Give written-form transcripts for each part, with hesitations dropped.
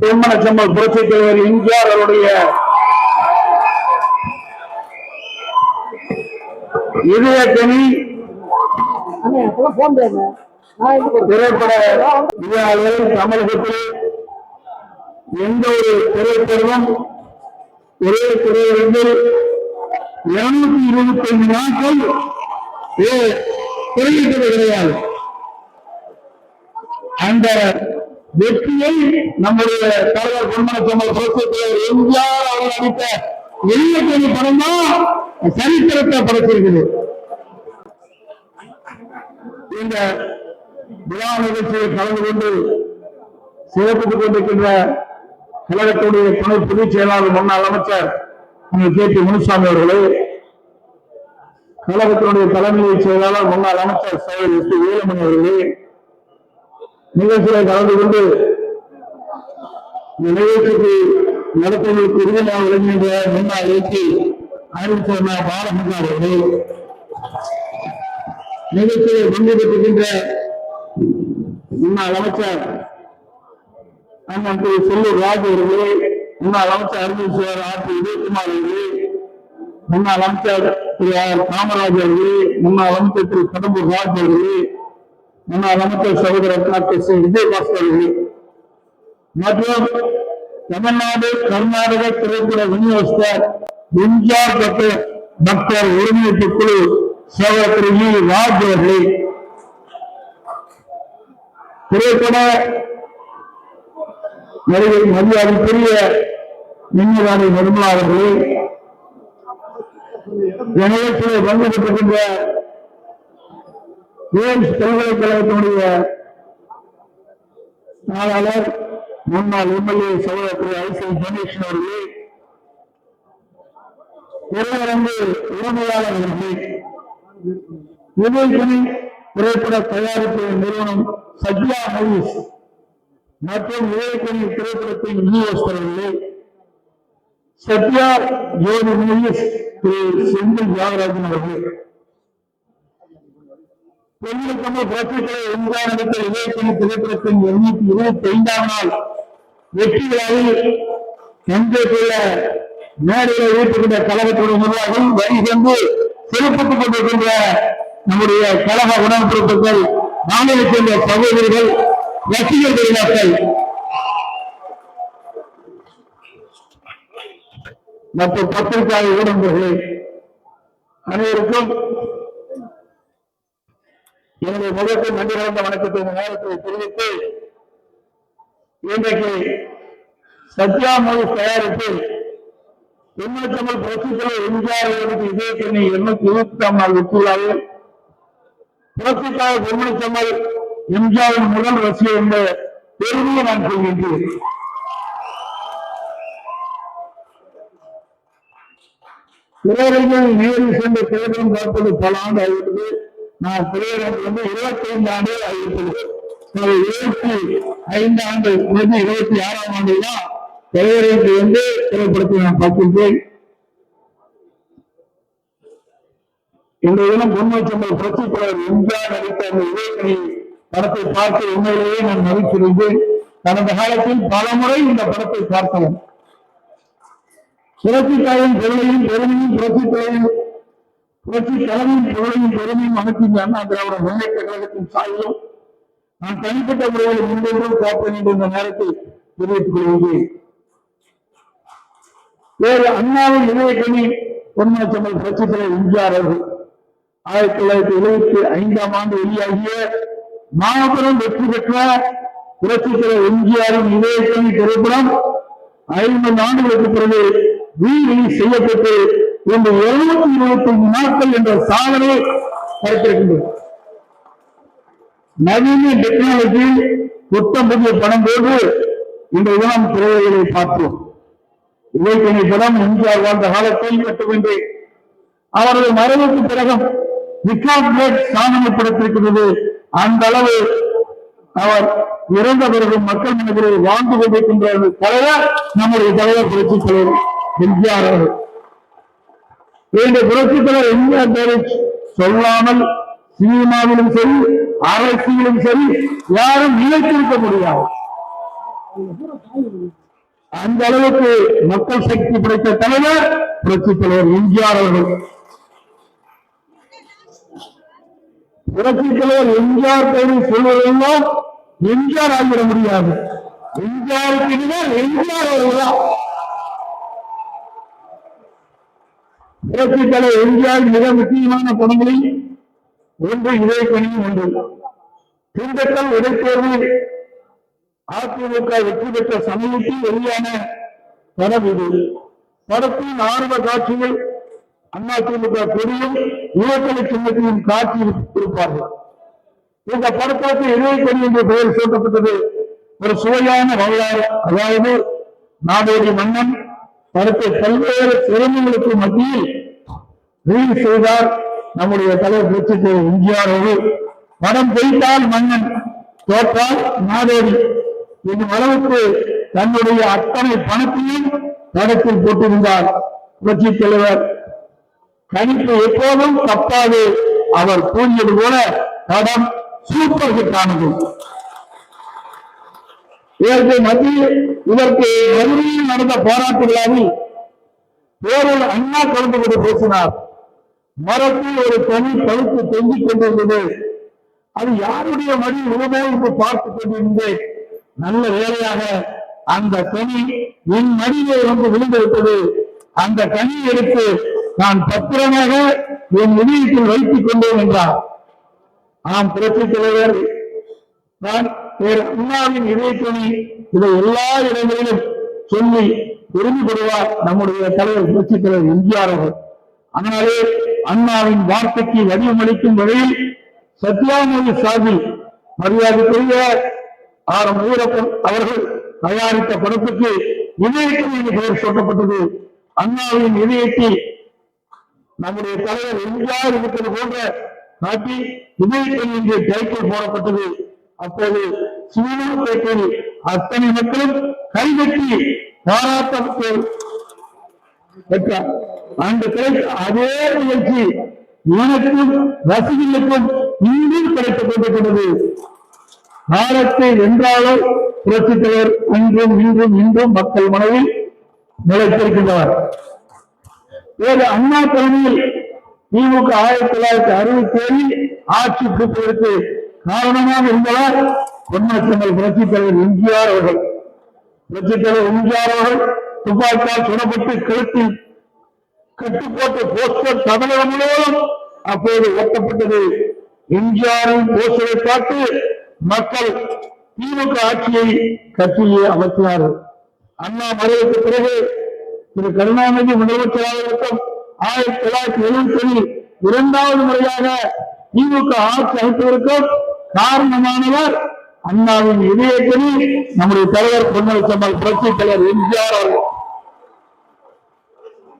பொன்மனச்செம்மல் புரட்சித் தலைவர் எம்ஜிஆர் அவருடைய இதயக்கனி திரைப்பட விழாவில் தமிழகத்தில் எந்த ஒரு திரைப்படமும் ஒரே திரையரங்கில் 225 நாட்கள் திரையிட்டது கிடையாது. அந்த வெற்றியை நம்முடைய தலைவர் பொன்மனச்செம்மல் புரட்சித் தலைவர் எம்ஜிஆர் அவர்கள் அளித்த இதயக்கனி படம் தான் சரித்திரத்தை படைத்திருக்கிறது. இந்த விழா நிகழ்ச்சியில் கலந்து கொண்டு சிறப்பித்துக் கொண்டிருக்கின்ற கழகத்துடைய துணை பொதுச் செயலாளர் முன்னாள் அமைச்சர் கே.பி. முனுசாமி அவர்களே, கழகத்தினுடைய தலைமை செயலாளர் முன்னாள் அமைச்சர் சையத் எஸ். வேலுமணி அவர்களே, நிகழ்ச்சியை கலந்து கொண்டு இந்த நிகழ்ச்சிக்கு நடத்துவதற்கு உறுதியாக விளங்குகின்ற முன்னாள் ஏற்றி அறிவிச்சர் பாலமுருகன் அவர்களே, நிகழ்ச்சியை பங்கு பெற்றிருக்கின்ற முன்னாள் அமைச்சர் அண்ணன் திரு செல்லூர் ராஜு அவர்களே, முன்னாள் அமைச்சர் அறிவிச்சர் ஆர்.பி. உதயகுமார் அவர்களே, முன்னாள் அமைச்சர் திரு ஆர். காமராஜ் அவர்களே, முன்னாள் அமைச்சர் திரு கடம்பூர் ராஜ் அவர்களே, முன்னாள் அமைச்சர் சகோதரர் டாக்டர் சி. விஜயபாஸ்கர் அவர்களே மற்றும் தமிழ்நாடு கர்நாடக திரைப்பட விநியோகஸ்தர் எம்ஜிஆர் பக்தர் ஒருங்கிணைப்பு குழு சகோதரர் திரு வி. ராஜ் அவர்களே, திரைப்பட நடிகை மரியாதைக்குரிய மின்னிராணி நிர்மலா அவர்களே, நிகழ்ச்சியை பங்கு பெற்றிருக்கின்ற எய்ம்ஸ் பல்கலைக்கழகத்தினுடைய செயலாளர் முன்னாள் எம்எல்ஏ சகோதரர் திரு ஐ.சி. கணேசன் அவர்களே, திரையரங்கு உரிமையாளர் அவர்களே, இதயக்கனி திரைப்பட தயாரிப்பு நிறுவனம் சத்யா மூவிஸ் மற்றும் இதயக்கனி திரைப்படத்தின் விநியோகஸ்தர்களே, சத்யா ஜோதி மூவிஸ் திரு செந்தில் தியாகராஜன் அவர்களே, பொன்மனச்செம்மல் புரட்சித் தலைவர் எம்ஜிஆர் நடித்த இதயக்கனி திரைப்படத்தின் 225ஆம் நாள் வெற்றி விழாவில் தஞ்சைக்குள்ள மேடையில் ஏற்றுக்கின்ற கழகத்துடைய நிர்வாகம் வரிசென்று சிறப்பித்துக் கொண்டிருக்கின்ற நம்முடைய கழக உடன்பிறப்புகள், மாநிலத்தைச் சேர்ந்த சகோதரிகள், ரசிகர் பெருமக்கள் மற்றும் பத்திரிகை ஊடகங்களே அனைவருக்கும் என்னுடைய முதற்கும் நன்றி கலந்த வணக்கத்தை இந்த நேரத்தில் தெரிவித்து, இன்றைக்கு சத்யா மூவிஸ் தயாரிப்பு பொன்மனச்செம்மல் புரட்சித் தலைவர் எம்ஜிஆர் அவர்களுக்கு இதயக்கனி 225ஆம் நாள் வெற்றி விழாவில் புரட்சித் தலைவர் பொன்மனச்செம்மல் எம்ஜிஆரின் முதல் ரசிகர் என்ற பெருமையை நான் சொல்கின்றேன். திரையரங்கில் நேரில் சென்று திரைப்படம் பார்ப்பது பல ஆண்டு ஆகிவிட்டது. நான் திரையரங்கு 25 ஆண்டுகள் ஆகிவிட்டது. 25 ஆண்டு 26ஆம் ஆண்டு தான் திரையரங்கு வந்து திரைப்படத்தை நான் பார்க்கின்றேன். இன்றைய தினம் பொன்மனச்செம்மல் புரட்சித் தலைவர் எம்ஜிஆர் நடித்த அந்த இதயக்கனி படத்தை பார்த்து உண்மையிலேயே நான் மகிழ்ச்சியடைந்தேன். கடந்த காலத்தில் பல முறை இந்த படத்தை பார்த்தேன். புரட்சித் தலைவரின் பொருளையும் பெருமையும் புரட்சித் தலைவரின் புகழையும் பெருமையும் அனைத்து அண்ணா திராவிட முன்னேற்ற கழகத்தின் சாயிலும் நான் தனிப்பட்ட முறையில் முன்னேற்றம் பார்ப்பேன் என்று இந்த நேரத்தில் தெரிவித்துக் கொள்கிறேன். வேறு அண்ணாவின் இதயக்கனி பொன்மனச்செம்மல் புரட்சித் தலைவர் எம்ஜிஆர் அவர்கள் 1975ஆம் ஆண்டு வெளியாகிய மாபெரும் வெற்றி பெற்ற புரட்சித் தலைவர் எம்ஜிஆரின் இதயக்கனி திரைப்படம் 50 ஆண்டுகளுக்கு பிறகு ரீரிலீஸ் செய்யப்பட்டு இன்று 225 நாட்கள் என்ற சாதனை படைத்திருக்கின்றது. நவீன டெக்னாலஜி புத்தம் புதிய படம் போன்று இன்றைய தினம் திரைகளை பார்த்தோம். இதயக்கனி படம் எம்ஜிஆர் வாழ்ந்த காலத்தில் மட்டுமின்றி அவரது மறைவுக்கு பிறகு சாதனை படைத்திருக்கிறது. அந்த அளவு அவர் இறந்த பிறகு மக்கள் மனதில் வாழ்ந்து கொண்டிருக்கின்ற தலைவர் நம்முடைய தலைவர் புரட்சித் தலைவர் எம்ஜிஆர் அவர்கள். புரட்சித் தலைவர் எம்ஜிஆர் பேரை சொல்லாமல் சினிமாவிலும் சரி அரசியலும் சரி யாரும் நினைத்திருக்க முடியாது. அந்த அளவுக்கு மக்கள் சக்தி படைத்த தலைவர் புரட்சி தலைவர் எம்ஜிஆர் அவர்கள். புரட்சி தலைவர் எம்ஜிஆர் பேரை சொல்வதெல்லாம் எம்ஜிஆர் ஆகிவிட முடியாது. எம்ஜிஆருக்கு எம்ஜிஆர் அவர்கள்தான். புரட்சி தலைவர் எம்ஜிஆர் மிக முக்கியமான பணங்களில் ஒன்று இதயக்கணியும் ஒன்று. திண்டுக்கல் இடைத்தேர்வில் அதிமுக வெற்றி பெற்ற சமயத்தில் வெளியான படம் இது. படத்தின் ஆர்வ காட்சிகள் அதிமுக கொடியும் இலக்கண சின்னத்தையும் காட்சி இருப்பார்கள். இந்த படத்திற்கு இதயக்கணி என்ற பெயர் சூட்டப்பட்டது. ஒரு சுவையான வரலாறு. அதாவது நாடோடி மன்னன் படத்தை பல்வேறு சிரமங்களுக்கு மத்தியில் ரிலீஸ் செய்தார் நம்முடைய தலைவர் புரட்சி தலைவர் எம்ஜிஆர் அவர்கள். படம் ஜெயித்தால் மன்னன், தோற்றால் நாடோடி என்னும் அளவுக்கு தன்னுடைய அத்தனை பணத்தையும் படத்தில் போட்டிருந்தார் புரட்சி தலைவர். கணிப்பு எப்போதும் தப்பாது. அவர் கூறியது போல படம் சூப்பர் ஹிட் ஆனது. இதற்கு மதுரையில் நடந்த பாராட்டு விழாவில் வேறொரு அண்ணா கலந்து கொண்டு பேசினார். மரத்தில் ஒரு தனி பழுத்து தொங்கிக் கொண்டிருந்தது. அது யாருடைய மடி உணவோ என்று பார்த்துக் கொண்டிருந்தேன். நல்ல வேலையாக அந்த கனி என் மடியிலே வந்து விழுந்துவிட்டது. அந்த கனியை எடுத்து நான் பத்திரமாக என் இதயத்தில் வைத்துக் கொண்டேன் என்றார். ஆம், புரட்சி தலைவர் நான் அண்ணாவின் இதயக்கணி இதை எல்லா இடங்களிலும் சொல்லி பெருமைப்படுவார் நம்முடைய தலைவர் புரட்சி தலைவர் எம்ஜிஆர் அவர்கள். அதனாலே அண்ணாவின் வார்த்தைக்கு வடிவமளிக்கும் வகையில் சத்யாமொழி சார்பில் மரியாதைக்குரிய ஆர். வீரப்பன் அவர்கள் தயாரித்த படத்துக்கு இதயக்கணி என்று பெயர் சூட்டப்பட்டது. அண்ணாவின் இதயத்தில் நம்முடைய தலைவர் எம்ஜிஆர் இருக்கிறது போன்ற காட்டி இதயக்கணி என்று டைட்டில் போடப்பட்டது. அப்போது சிவனப்பேட்டையில் அத்தனை மக்களும் கைதட்டி பாராட்ட பெற்றார். அந்த அதே நிகழ்ச்சி எனக்கும் ரசிகர்களுக்கும் இன்றும் கிடைத்துக் கொண்டிருக்கிறது. காலத்தை வென்றாலும் புரட்சி தலைவர் இன்றும் இன்றும் இன்றும் மக்கள் மனதில் நிலைத்திருக்கின்றனர். வேறு அண்ணா தலைமையில் திமுக 1967 ஆட்சி பிடிப்பதற்கு காரணமாக இருந்தவர் பொன்னச்சம்பல் புரட்சி தலைவர் எம்ஜிஆர் அவர்கள். புரட்சி தலைவர் எம்ஜிஆர் அவர்கள் துப்பாக்கியால் சுடப்பட்டு கழுத்தில் கட்டுப்போட்ட போஸ்டர் தமிழகம் முழுவதும் அப்போது ஒட்டப்பட்டது. எம்ஜிஆரின் போஸ்டரை பார்த்து மக்கள் திமுக ஆட்சியை கட்சியை அமைக்கிறார்கள். அண்ணா மறைவுக்கு பிறகு திரு கருணாநிதி முதலமைச்சராக 1970 இரண்டாவது முறையாக திமுக ஆட்சி அமைப்பதற்கும் காரணமானவர் அண்ணாவின் இதயக்கணி நம்முடைய தலைவர் பொன்னச்சம்பல் புரட்சி தலைவர் எம்ஜிஆர் அவர்கள்.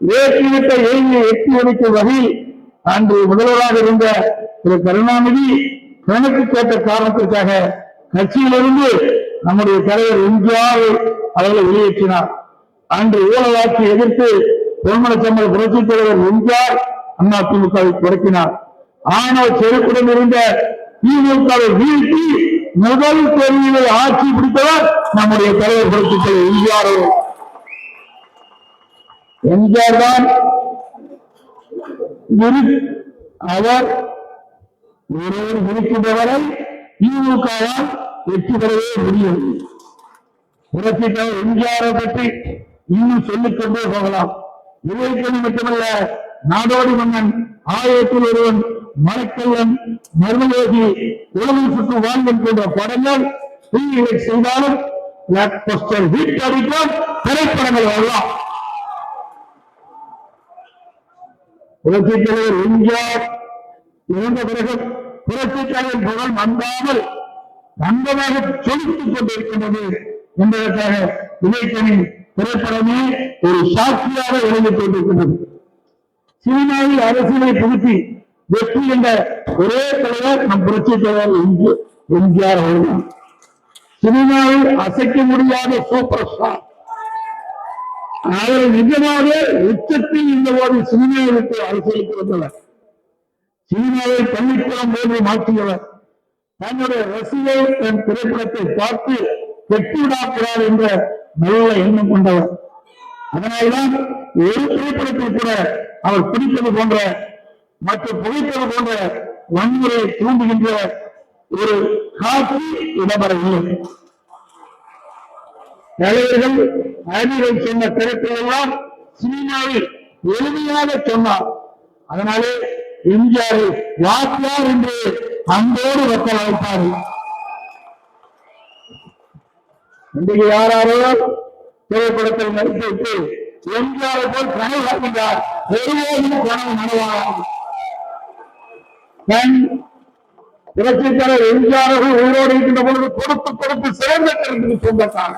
வேற்றிவிட்ட ஏழையை எட்டி ஒழிக்கும் வகையில் அன்று முதல்வராக இருந்த திரு கருணாநிதி கணக்கு கேட்ட காரணத்திற்காக கட்சியிலிருந்து நம்முடைய தலைவர் எம்ஜிஆர் அவர்களை வெளியேற்றினார். அன்று ஊழலாட்சி எதிர்த்து பொன்மனச்சம்பல் புரட்சி தலைவர் எம்ஜிஆர் அதிமுகவை தொடக்கினார். ஆணவ செருக்குடன் இருந்த திமுகவை வீழ்த்தி முதல் தேர்தலை ஆட்சி பிடித்தவர் நம்முடைய தலைவர் புரட்சி தலைவர் எம்ஜிஆர் அவர்கள். எம்ஜிஆர் தான் அவர் ஒருவர் இருக்கின்றவரை திமுகவால் வெற்றி பெறவே முடியும். புரட்சி தலைவர் எம்ஜிஆரை பற்றி இன்னும் சொல்லிக் கொண்டே போகலாம். இதயக்கணி மட்டுமல்ல, நாடோடி மன்னன், ஆயிரத்தில் ஒருவன், மரக்கல்லன், மர்மயோகி, உலகம் சுற்று வாழ்ந்தன் போன்ற படங்கள் செய்தாலும் ஹிட் அடிக்கும் திரைப்படங்கள் வரலாம். புரட்சி தலைவர் எம்ஜிஆர் இறந்த பிறகு புரட்சி தலைவர் புகழ் மந்தாமல் நன்றாக சொலித்துக் கொண்டிருக்கின்றது என்பதற்காக இதயக்கணி திரைப்படமே ஒரு சாட்சியாக விளங்கிக் கொண்டிருக்கின்றது. சினிமாவில் அரசியலை புகுத்தி வெற்றி என்ற ஒரே தலைவர் நம் புரட்சி தலைவர் எம்ஜிஆர் அவர்கள். சினிமாவில் அசைக்க முடியாத சூப்பர் ஸ்டார். அவரை நிஜமாக உச்சத்தில் இருந்தபோது சினிமாவை விட்டு அரசியலுக்கு வந்தவர். சினிமாவை பள்ளிக்கூடம் போன்று மாற்றியவர். தன்னுடைய ரசிகை தன் திரைப்படத்தை பார்த்து கெட்டிவிடாக்கிறார் என்ற நல்ல எண்ணம் கொண்டவர். அதனால்தான் ஒரு திரைப்படத்தில் கூட அவர் பிடிப்பது போன்ற மற்றும் புகைப்பது போன்ற வன்முறையை தூண்டுகின்ற ஒரு காட்சி இடம்பெறவில்லை. தலைவர்கள் அறிஞர்கள் சொன்ன கருத்தை எல்லாம் சினிமாவில் எளிமையாக சொன்னார். அதனாலே எம்ஜிஆர் வாத்தியார் என்று அன்போடு மக்கள் அழைத்தார்கள். இன்றைக்கு யாராரோ திரைப்படத்தில் நடித்துவிட்டு எம்ஜிஆரை போல் கனவு காண்கின்றார். ஒருபோதும் கனவு நனவாகும். புரட்சித்தலைவர் எம்ஜிஆர் உயிரோடு இருக்கின்ற பொழுது கொடுத்து கொடுத்து சிறந்த கருத்துக்கு சொந்தக்கான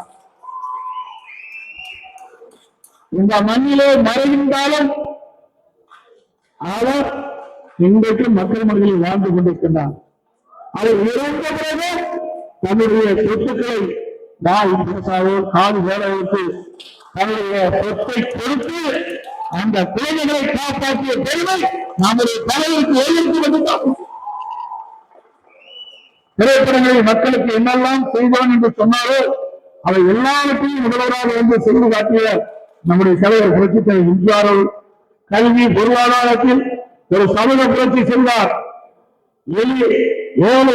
இந்த மண்ணிலே மறைகின்றாலும் அவர் இன்றைக்கு மக்கள் மனதில் வாழ்ந்து கொண்டிருக்கின்றார். அவர் இறந்த பிறகு தன்னுடைய சொத்துக்களை நாய் பேசாவோ காது வேலைக்கு தன்னுடைய சொத்தை கொடுத்து அந்த குழந்தைகளை காப்பாற்றிய பெருமை நம்முடைய தலைவருக்கு எழுதி வந்துட்டார். திரைப்படங்களில் மக்களுக்கு என்னெல்லாம் செய்வான் என்று சொன்னாரோ அவை எல்லாவற்றையும் முதல்வராக வந்து செய்து காட்டிய நம்முடைய தலைவர் புரட்சித் தலைவர் எம்ஜிஆர் கல்வி பொருளாதாரத்தில் ஒரு சமூக புரட்சி செய்தார். ஏழை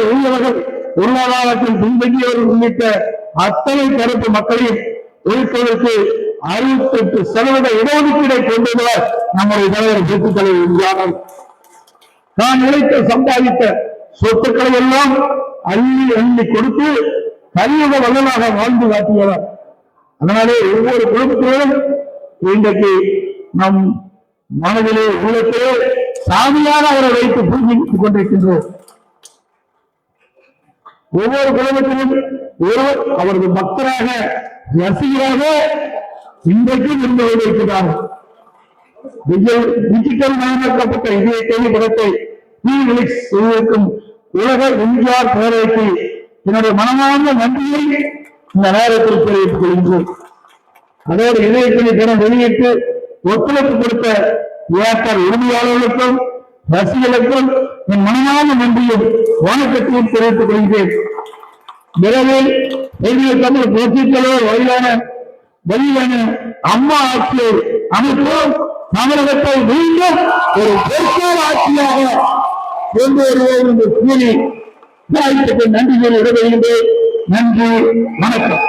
எளியவர்கள் பொருளாதாரத்தில் பின்தங்கியவர்கள் உள்ளிட்ட அத்தனை தரப்பு மக்களையும் ஒழிப்பதற்கு 68% இடஒதுக்கீடை கொண்டுள்ளவர் நம்முடைய தலைவர் புரட்சித் தலைவர் எம்ஜிஆர். தான் நிலைத்த சம்பாதித்த சொத்துக்களை எல்லாம் அள்ளி அள்ளி கொடுத்து கலியுக வல்லலாக வாழ்ந்து காட்டியவர். அதனாலே ஒவ்வொரு குடும்பத்திலும் இன்றைக்கு நம் மனதிலே உள்ளத்திலே சாமியாக அவரை வைத்து பூஜித்துக் கொண்டிருக்கின்றோம். ஒவ்வொரு குடும்பத்திலும் ஒருவர் அவரது பக்தராக ரசிகராக இன்றைக்கும் இருந்து வைத்திருக்கிறார்கள். டிஜிட்டல் மயமாக்கப்பட்ட இதய திரைப்படத்தை செய்திருக்கும் உலக எம்ஜிஆர் பேரவைக்கு என்னுடைய மனமார்ந்த நன்றியை இந்த நேரத்தில் தெரிவித்துக் கொள்கின்றோம். அதோடு இதயத்தினை தினம் வெளியிட்டு ஒத்துழைப்பு கொடுத்த தியேட்டர் உரிமையாளர்களுக்கும் ரசிகர்களுக்கும் என் மனமார்ந்த நன்றியும் வணக்கத்தையும் தெரிவித்துக் கொள்கிறேன். விரைவில் தமிழ் புரட்சித் தலைவர் வழியிலான அம்மா ஆட்சியை அமைப்போம். தமிழகத்தை மீண்டும் ஒரு பெருசார் ஆட்சியாக கொண்டு வருவோம் என்று கூறி நன்றி சொல்லி விடைபெறுகின்றேன். நன்றி, வணக்கம்.